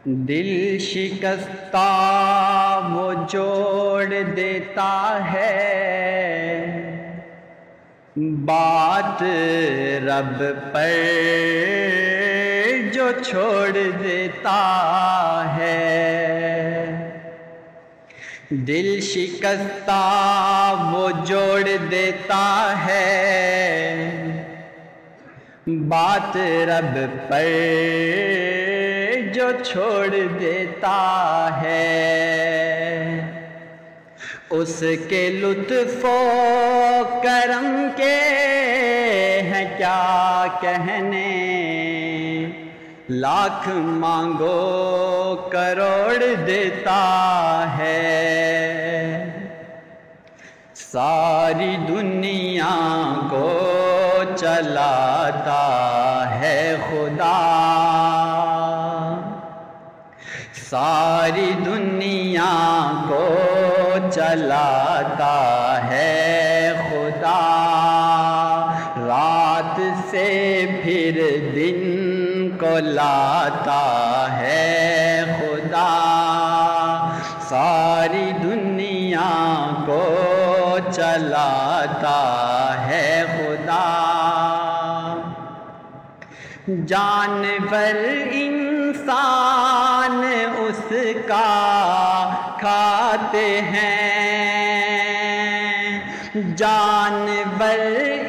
دل شکستہ وہ جوڑ دیتا ہے، بات رب پر جو چھوڑ دیتا ہے۔ دل شکستہ وہ جوڑ دیتا ہے، بات رب پر جو چھوڑ دیتا ہے۔ اس کے لطف و کرم کے ہیں کیا کہنے، لاکھ مانگو کروڑ دیتا ہے۔ ساری دنیا کو چلاتا ہے خدا، ساری دنیا کو چلاتا ہے خدا۔ رات سے پھر دن کو لاتا ہے خدا، ساری دنیا کو چلاتا ہے خدا۔ جانور انسان اس کا کھاتے ہیں، جانور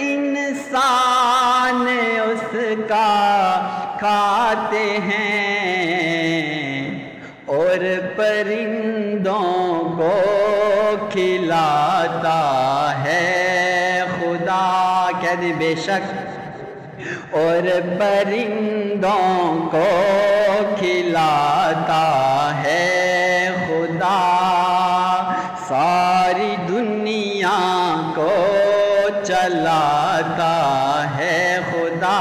انسان اس کا کھاتے ہیں، اور پرندوں کو کھلاتا ہے خدا۔ کہہ دے بے شک، اور پرندوں کو کھلاتا ہے خدا، ساری دنیا کو چلاتا ہے خدا۔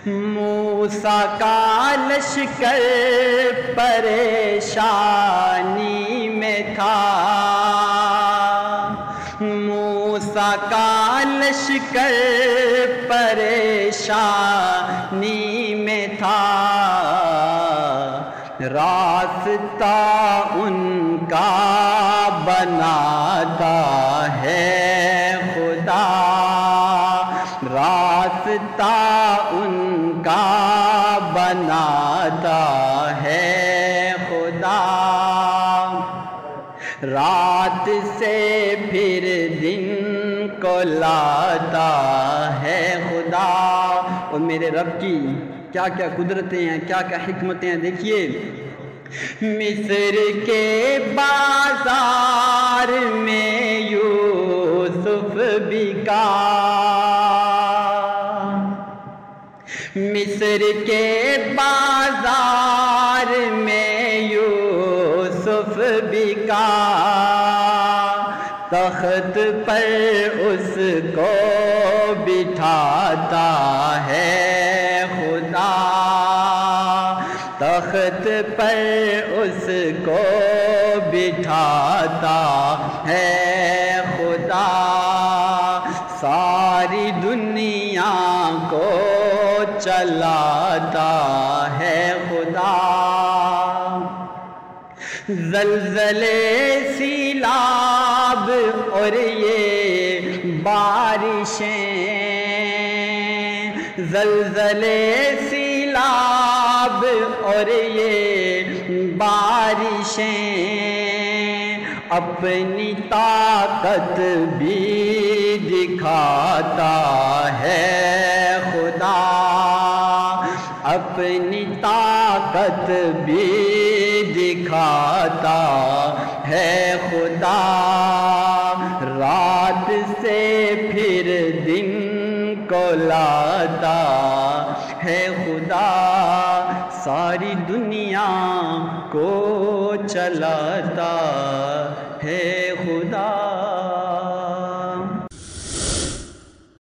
موسیٰ کا لشکر پریشانی میں تھا، موسیٰ کا لشکر پریشانی میں تھا، راستہ ان کا بناتا ہے خدا، راستہ ان کا بناتا ہے خدا۔ رات سے پھر دن کو لاتا ہے خدا۔ اور میرے رب کی کیا کیا قدرتیں ہیں، کیا کیا حکمتیں ہیں، دیکھیے۔ مصر کے بازار میں یوسف بکا، مصر کے بازار میں یوسف بکا، تخت پر اس کو بٹھاتا ہے خدا، تخت پر اس کو بٹھاتا ہے خدا، ساری دنیا کو چلاتا ہے خدا۔ زلزلے سیلاب اور یہ بارشیں، زلزلے سیلاب اور یہ بارشیں، اپنی طاقت بھی دکھاتا ہے خدا، اپنی طاقت بھی دکھاتا ہے خدا۔ رات سے پھر دن کو لاتا ہے خدا، ساری دنیا کو چلاتا ہے خدا۔